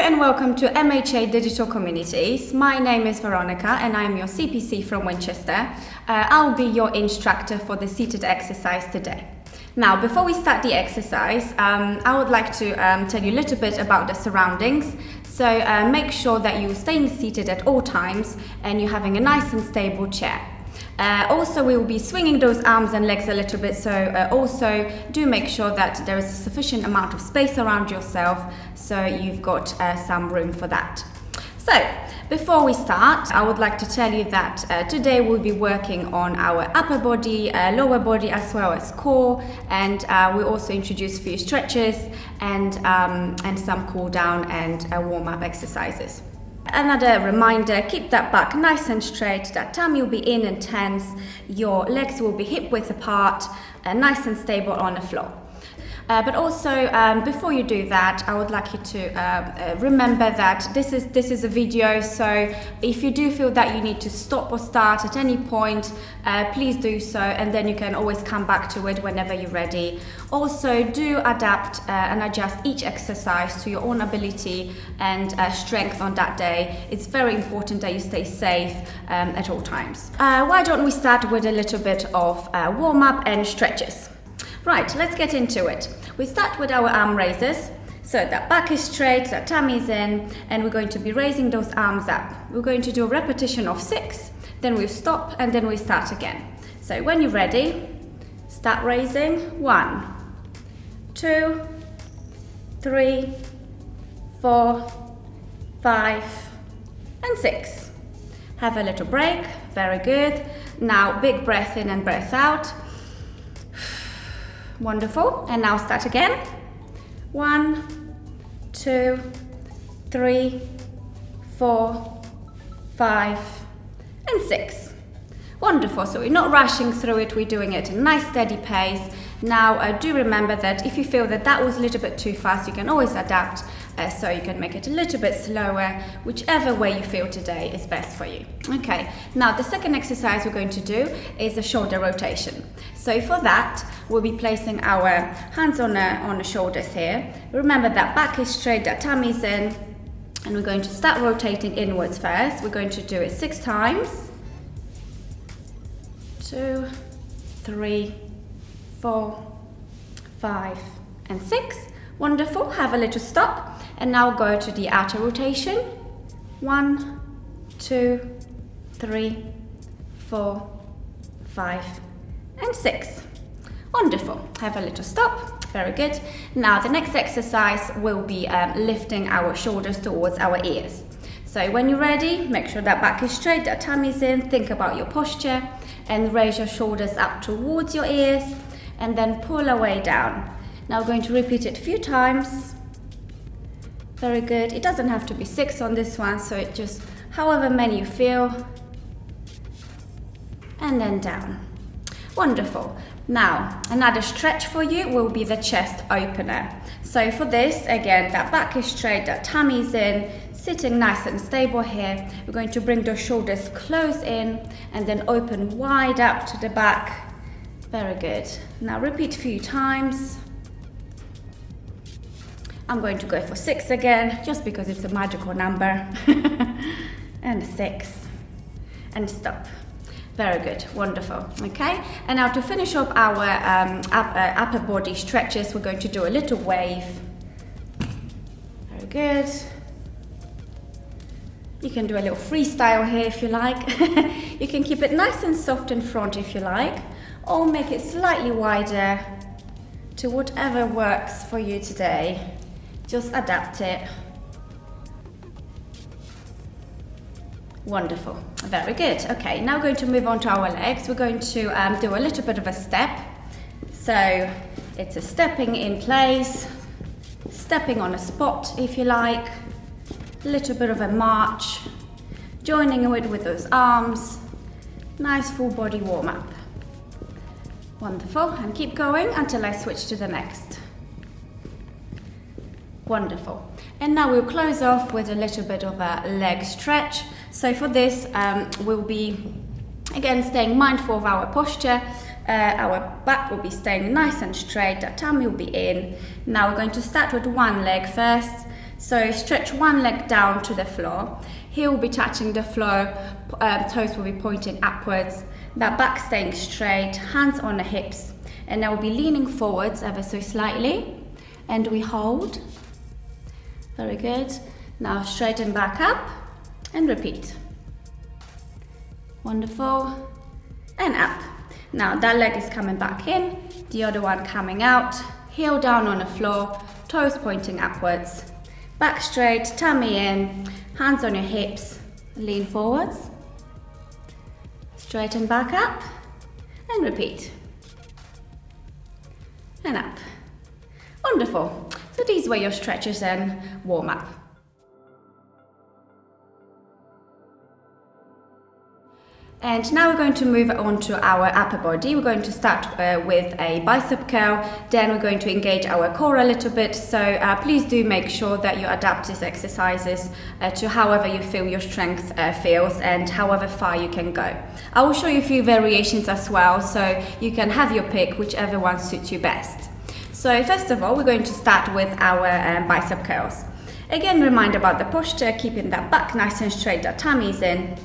and welcome to MHA Digital Communities. My name is Veronica and I am your CPC from Winchester. I'll be your instructor for the seated exercise today. Now, before we start the exercise, I would like to tell you a little bit about the surroundings. So make sure that you're staying seated at all times and you're having a nice and stable chair. Also, we will be swinging those arms and legs a little bit, so also do make sure that there is a sufficient amount of space around yourself, so you've got some room for that. So, before we start, I would like to tell you that today we'll be working on our upper body, lower body, as well as core, and we'll also introduce a few stretches and some cool down and warm-up exercises. Another reminder, keep that back nice and straight, that tummy will be in and tense, your legs will be hip width apart, nice and stable on the floor. But also, before you do that, I would like you to remember that this is a video, so if you do feel that you need to stop or start at any point, please do so, and then you can always come back to it whenever you're ready. Also, do adapt and adjust each exercise to your own ability and strength on that day. It's very important that you stay safe at all times. Why don't we start with a little bit of warm-up and stretches? Right, let's get into it. We start with our arm raises. So that back is straight, that tummy is in, and we're going to be raising those arms up. We're going to do a repetition of 6, then we'll stop, and then we start again. So when you're ready, start raising. 1, 2, 3, 4, 5, and 6. Have a little break, very good. Now big breath in and breath out. Wonderful, and now start again. 1, 2, 3, 4, 5, and 6. Wonderful, so we're not rushing through it, we're doing it at a nice steady pace. Now do remember that if you feel that that was a little bit too fast, you can always adapt, so you can make it a little bit slower, whichever way you feel today is best for you. Okay, now the second exercise we're going to do is a shoulder rotation. So for that, we'll be placing our hands on the shoulders here. Remember that back is straight, that tummy's in, and we're going to start rotating inwards first. We're going to do it 6 times. 2, 3, 4, 5, and 6. Wonderful, have a little stop, and now go to the outer rotation. 1, 2, 3, 4, 5, and 6. Wonderful, have a little stop, very good. Now the next exercise will be lifting our shoulders towards our ears. So when you're ready, make sure that back is straight, that tummy's in, think about your posture, and raise your shoulders up towards your ears, and then pull away down. Now we're going to repeat it a few times. Very good, it doesn't have to be 6 on this one, so it just however many you feel, and then down. Wonderful. Now, another stretch for you will be the chest opener. So for this, again, that back is straight, that tummy's in, sitting nice and stable here. We're going to bring those shoulders close in and then open wide up to the back. Very good. Now repeat a few times. I'm going to go for 6 again, just because it's a magical number. And 6. And stop. Very good, wonderful. Okay, and now to finish up our upper body stretches, we're going to do a little wave. Very good. You can do a little freestyle here if you like. You can keep it nice and soft in front if you like, or make it slightly wider to whatever works for you today. Just adapt it. Wonderful, very good. Okay, now we're going to move on to our legs. We're going to do a little bit of a step. So it's a stepping in place, stepping on a spot if you like, a little bit of a march, joining it with those arms, nice full body warm up. Wonderful, and keep going until I switch to the next. Wonderful. And now we'll close off with a little bit of a leg stretch. So for this, we'll be, again, staying mindful of our posture. Our back will be staying nice and straight, our tummy will be in. Now we're going to start with one leg first, So stretch one leg down to the floor. Heel will be touching the floor, toes will be pointing upwards, that back staying straight, hands on the hips, and now we'll be leaning forwards ever so slightly, and we hold. Very good. Now straighten back up and repeat. Wonderful. And up. Now that leg is coming back in, the other one coming out, heel down on the floor, toes pointing upwards, back straight, tummy in, hands on your hips, lean forwards, straighten back up and repeat. And up. Wonderful. So these were your stretches and warm up. And now we're going to move on to our upper body. We're going to start with a bicep curl, then we're going to engage our core a little bit, so please do make sure that you adapt these exercises to however you feel your strength feels and however far you can go. I will show you a few variations as well, so you can have your pick, whichever one suits you best. So first of all, we're going to start with our bicep curls. Again, remind about the posture, keeping that back nice and straight, that tummy's in.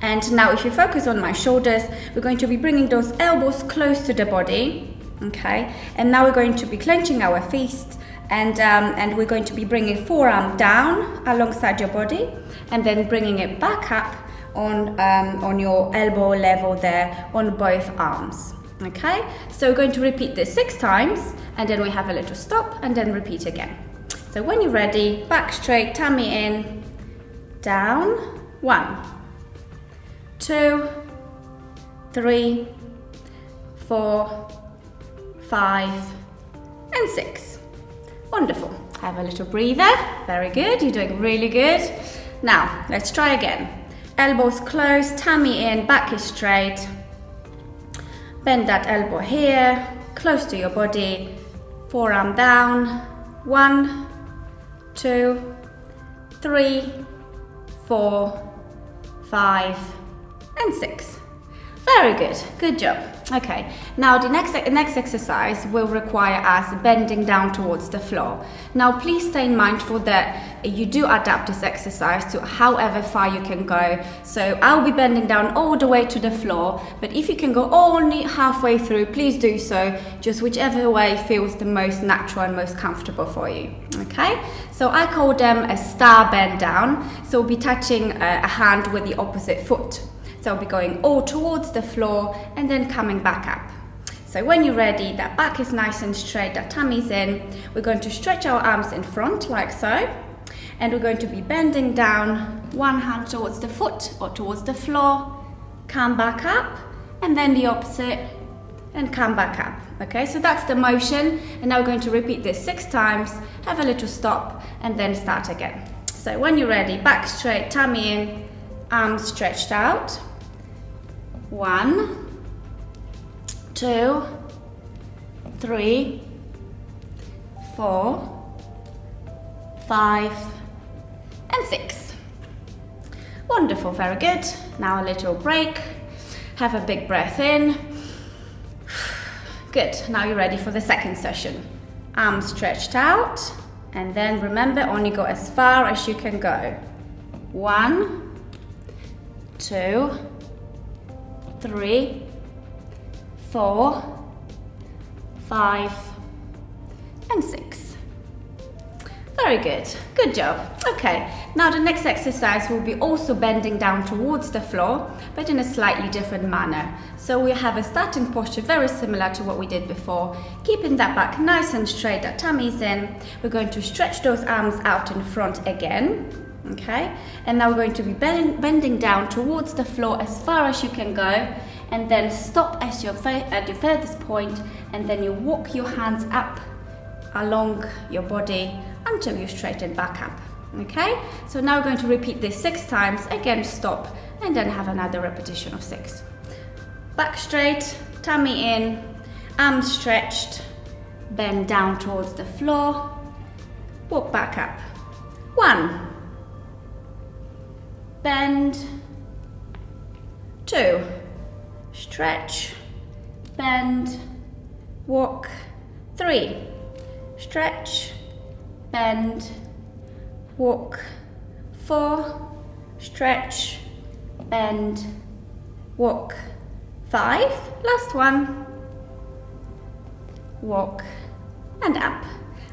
And now if you focus on my shoulders, we're going to be bringing those elbows close to the body, okay? And now we're going to be clenching our fists, and we're going to be bringing forearm down alongside your body and then bringing it back up on your elbow level there on both arms, okay? So we're going to repeat this 6 times, and then we have a little stop and then repeat again. So when you're ready, back straight, tummy in, down, 1, 2, 3, 4, 5, and 6. Wonderful. Have a little breather. Very good. You're doing really good. Now, let's try again. Elbows close, tummy in, back is straight. Bend that elbow here, close to your body. Forearm down. 1, 2, 3, 4, 5, and 6. Very good, good job. Okay, now the next exercise will require us bending down towards the floor. Now please stay mindful that you do adapt this exercise to however far you can go. So I'll be bending down all the way to the floor, but if you can go only halfway through, please do so, just whichever way feels the most natural and most comfortable for you. Okay, so I call them a star bend down. So we'll be touching a hand with the opposite foot. So we'll be going all towards the floor and then coming back up. So when you're ready, that back is nice and straight, that tummy's in. We're going to stretch our arms in front like so. And we're going to be bending down, one hand towards the foot or towards the floor, come back up, and then the opposite, and come back up. Okay, so that's the motion. And now we're going to repeat this 6 times, have a little stop, and then start again. So when you're ready, back straight, tummy in, arms stretched out. 1, 2, 3, 4, 5, and 6. Wonderful, very good. Now a little break. Have a big breath in. Good, now you're ready for the second session. Arms stretched out, and then remember, only go as far as you can go. 1, 2, 3, 4, 5, and 6. Very good, good job. Okay, now the next exercise will be also bending down towards the floor, but in a slightly different manner. So we have a starting posture very similar to what we did before, keeping that back nice and straight, that tummy's in. We're going to stretch those arms out in front again. Okay, and now we're going to be bending down towards the floor as far as you can go, and then stop at your furthest point, and then you walk your hands up along your body until you straighten back up. Okay, so now we're going to repeat this 6 times, again stop, and then have another repetition of 6. Back straight, tummy in, arms stretched, bend down towards the floor, walk back up. 1, bend, 2, stretch, bend, walk, 3, stretch, bend, walk, 4, stretch, bend, walk, 5, last one, walk and up.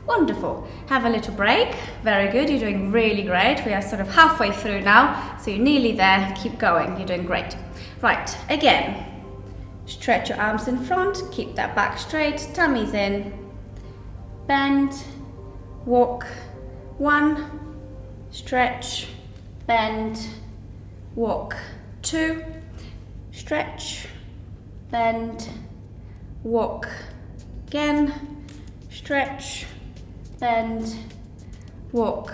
Wonderful. Have a little break. Very good. You're doing really great. We are sort of halfway through now, so you're nearly there. Keep going. You're doing great. Right, again, stretch your arms in front, keep that back straight, tummy's in, bend, walk, 1, stretch, bend, walk, 2, stretch, bend, walk, again, stretch, bend, walk,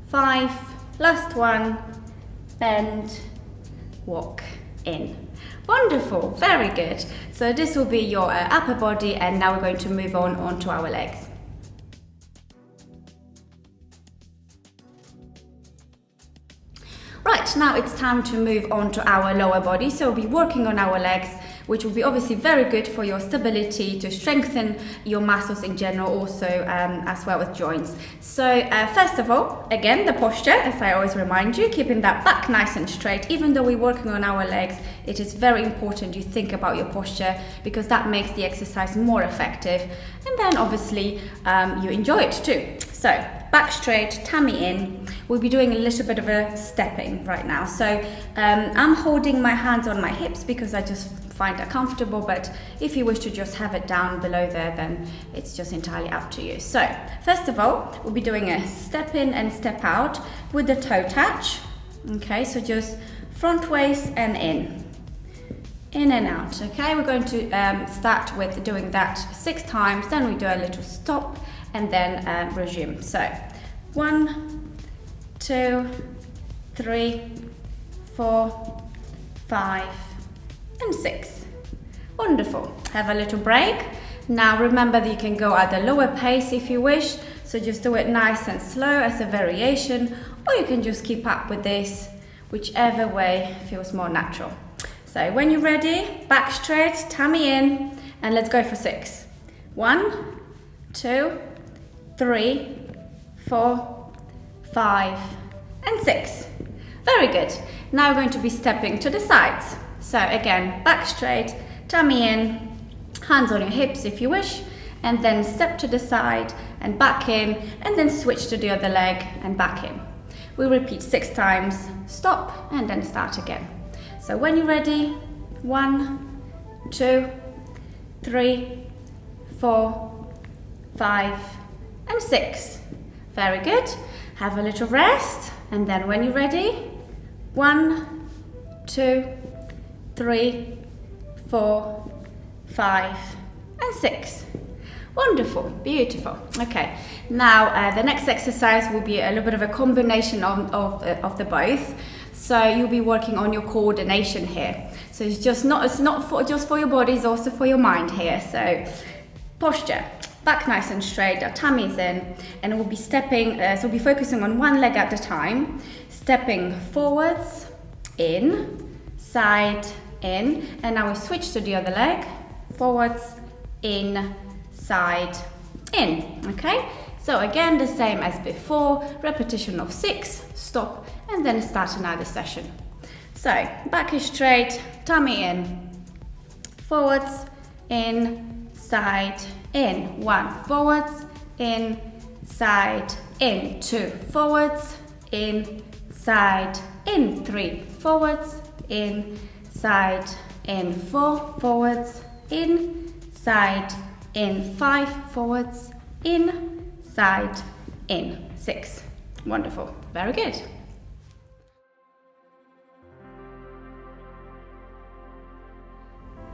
5, last one, bend, walk in. Wonderful, very good. So this will be your upper body, and now we're going to move on to our legs. Right, now it's time to move on to our lower body. So we'll be working on our legs, which will be obviously very good for your stability, to strengthen your muscles in general, also as well as joints. So first of all, again, the posture, as I always remind you, keeping that back nice and straight. Even though we're working on our legs, it is very important you think about your posture, because that makes the exercise more effective. And then obviously you enjoy it too. So back straight, tummy in. We'll be doing a little bit of a stepping right now. So I'm holding my hands on my hips because I just find that comfortable, but if you wish to just have it down below there, then it's just entirely up to you. So first of all, we'll be doing a step in and step out with the toe touch. Okay, so just front waist and in and out. Okay, we're going to start with doing that 6 times, then we do a little stop and then resume. So 1, 2, 3, 4, 5 and 6. Wonderful. Have a little break. Now remember that you can go at a lower pace if you wish, so just do it nice and slow as a variation, or you can just keep up with this, whichever way feels more natural. So when you're ready, back straight, tummy in, and let's go for 6. 1, 2, 3, 4, 5 and 6. Very good. Now we're going to be stepping to the sides. So again, back straight, tummy in, hands on your hips if you wish, and then step to the side and back in, and then switch to the other leg and back in. We'll repeat 6 times, stop, and then start again. So when you're ready, 1, 2, 3, 4, 5 and 6. Very good. Have a little rest, and then when you're ready, 1, 2, 3, 4, 5 and 6. Wonderful, beautiful. Okay, now the next exercise will be a little bit of a combination of the both. So you'll be working on your coordination here. So it's not just for your body, it's also for your mind here. So posture, back nice and straight, our tummy's in, and we'll be stepping, so we'll be focusing on one leg at a time, stepping forwards, in, side, in, and now we switch to the other leg, forwards, in, side, in. Okay, so again the same as before, repetition of 6, stop, and then start another session. So back is straight, tummy in, forwards, in, side, in. 1, forwards, in, side, in. 2, forwards, in, side, in. 3, forwards, in, side, in. 4, forwards, in, side, in. 5, forwards, in, side, in. 6. Wonderful. Very good.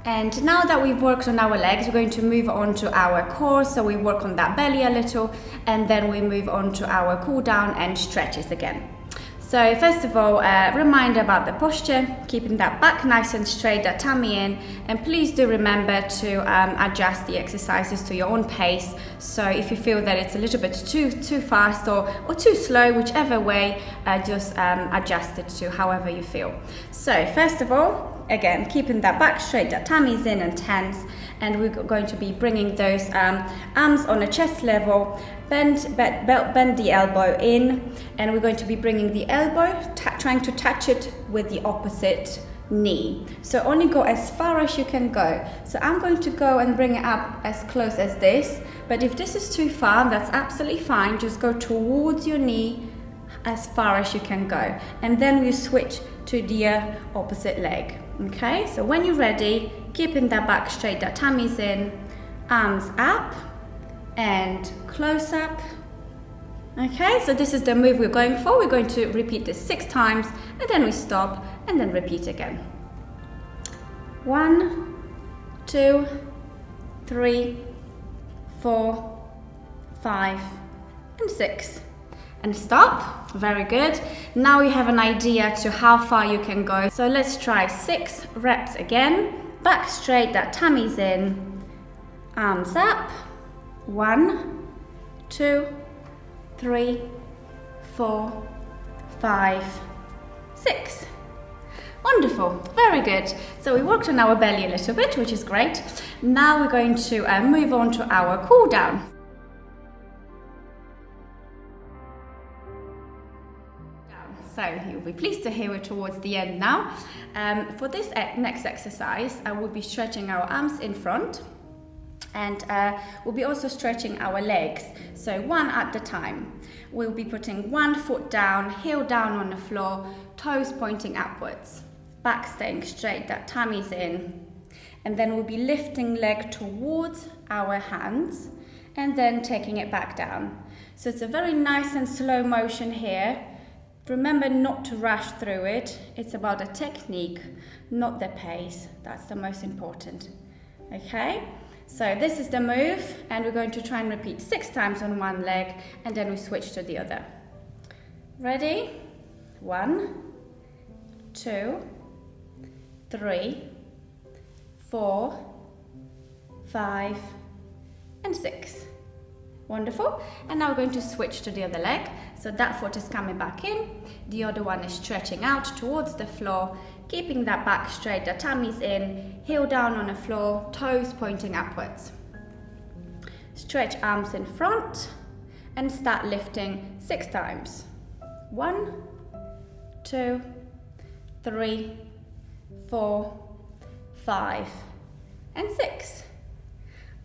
And now that we've worked on our legs, we're going to move on to our core. So we work on that belly a little, and then we move on to our cool down and stretches again. So first of all, reminder about the posture, keeping that back nice and straight, that tummy in, and please do remember to adjust the exercises to your own pace. So if you feel that it's a little bit too fast or too slow, whichever way, just adjust it to however you feel. So first of all, again, keeping that back straight, that tummy's in and tense, and we're going to be bringing those arms on a chest level. Bend the elbow in, and we're going to be bringing the elbow, trying to touch it with the opposite knee. So only go as far as you can go. So I'm going to go and bring it up as close as this, but if this is too far, that's absolutely fine. Just go towards your knee as far as you can go, and then we switch to the opposite leg. Okay, so when you're ready, keeping that back straight, that tummy's in, arms up and close up. Okay, so this is the move we're going for. We're going to repeat this 6 times, and then we stop and then repeat again. 1, 2, 3, 4, 5, and 6. And stop. Very good. Now you have an idea to how far you can go. So let's try 6 reps again. Back straight, that tummy's in, arms up. 1, 2, 3, 4, 5, 6. Wonderful, very good. So we worked on our belly a little bit, which is great. Now we're going to move on to our cool down. So you'll be pleased to hear we're towards the end now. For this next exercise, I will be stretching our arms in front, and we'll be also stretching our legs, so one at a time. We'll be putting one foot down, heel down on the floor, toes pointing upwards, back staying straight, that tummy's in, and then we'll be lifting leg towards our hands and then taking it back down. So it's a very nice and slow motion here. Remember not to rush through it. It's about the technique, not the pace. That's the most important. Okay? So this is the move, and we're going to try and repeat 6 times on one leg, and then we switch to the other. Ready? 1, 2, 3, 4, 5, and 6. Wonderful. And now we're going to switch to the other leg. So that foot is coming back in, the other one is stretching out towards the floor, keeping that back straight, the tummy's in, heel down on the floor, toes pointing upwards. Stretch arms in front and start lifting 6 times. 1, 2, 3, 4, 5, and 6.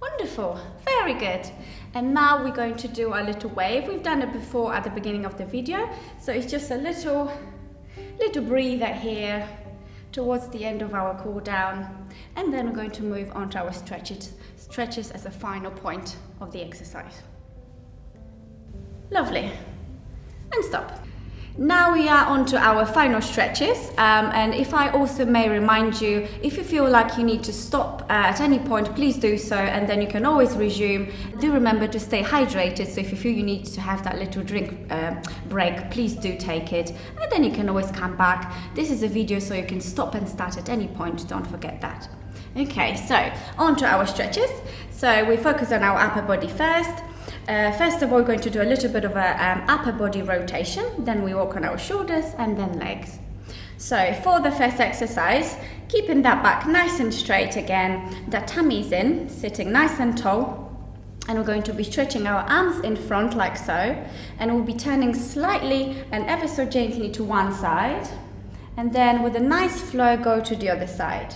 Wonderful, very good. And now we're going to do a little wave. We've done it before at the beginning of the video, so it's just a little breather here towards the end of our cool down, and then we're going to move on to our stretches as a final point of the exercise. Lovely, and stop. Now we are on to our final stretches, and if I also may remind you, if you feel like you need to stop at any point, please do so, and then you can always resume. Do remember to stay hydrated, so if you feel you need to have that little drink break, please do take it, and then you can always come back. This is a video so you can stop and start at any point, don't forget that. Okay, so on to our stretches. So we focus on our upper body first. First of all, we're going to do a little bit of a upper body rotation, then we walk on our shoulders and then legs. So for the first exercise, keeping that back nice and straight again, that tummy's in, sitting nice and tall, and we're going to be stretching our arms in front like so, and we'll be turning slightly and ever so gently to one side, and then with a nice flow go to the other side.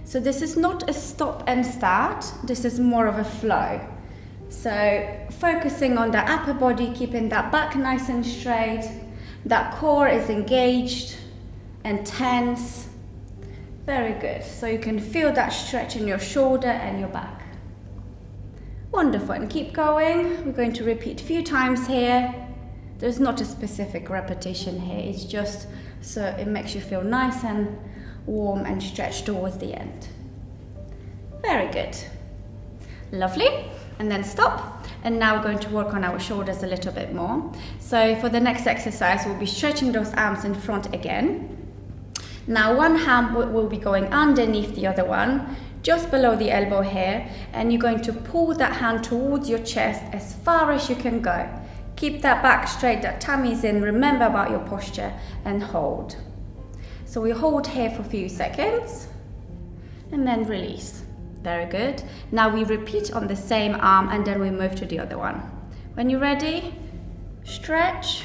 So this is not a stop and start, this is more of a flow. So focusing on the upper body, keeping that back nice and straight, that core is engaged and tense. Very good. So you can feel that stretch in your shoulder and your back. Wonderful, and keep going. We're going to repeat a few times here. There's not a specific repetition here, it's just so it makes you feel nice and warm and stretched towards the end. Very good. Lovely. And then stop, and now we're going to work on our shoulders a little bit more. So for the next exercise, we'll be stretching those arms in front again. Now one hand will be going underneath the other one, just below the elbow here, and you're going to pull that hand towards your chest as far as you can go. Keep that back straight, that tummy's in, remember about your posture, and hold. So we hold here for a few seconds, and then release. Very good. Now we repeat on the same arm and then we move to the other one. When you're ready, stretch,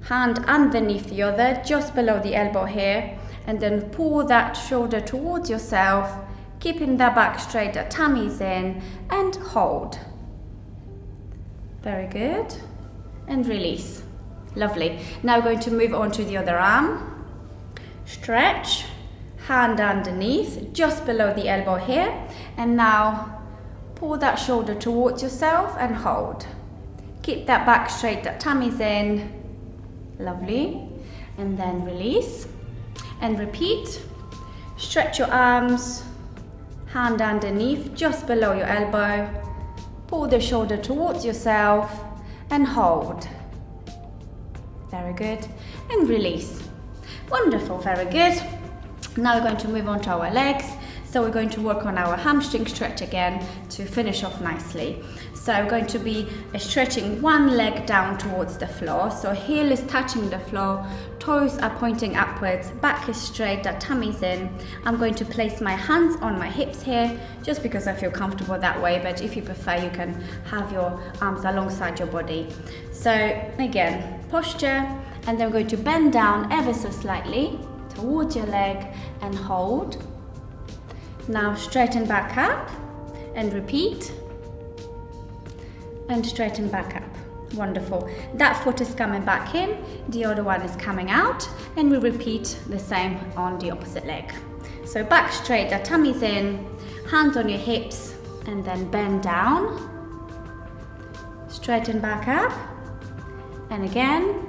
hand underneath the other, just below the elbow here, and then pull that shoulder towards yourself, keeping that back straight, the tummy's in, and hold. Very good. And release. Lovely. Now we're going to move on to the other arm. Stretch, hand underneath, just below the elbow here, and now pull that shoulder towards yourself and hold. Keep that back straight, that tummy's in. Lovely. And then release. And repeat. Stretch your arms, hand underneath, just below your elbow. Pull the shoulder towards yourself and hold. Very good. And release. Wonderful, very good. Now we're going to move on to our legs. So we're going to work on our hamstring stretch again to finish off nicely. So we're going to be stretching one leg down towards the floor. So heel is touching the floor, toes are pointing upwards, back is straight, that tummy's in. I'm going to place my hands on my hips here, just because I feel comfortable that way, but if you prefer, you can have your arms alongside your body. So again, posture, and then we're going to bend down ever so slightly towards your leg and hold. Now straighten back up and repeat, and straighten back up. Wonderful. That foot is coming back in, the other one is coming out, and we repeat the same on the opposite leg. So back straight, the tummy's in, hands on your hips, and then bend down, straighten back up, and again,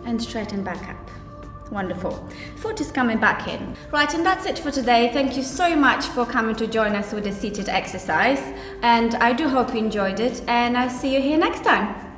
and straighten back up. Wonderful. Foot is coming back in. Right, and that's it for today. Thank you so much for coming to join us with the seated exercise. And I do hope you enjoyed it, and I'll see you here next time.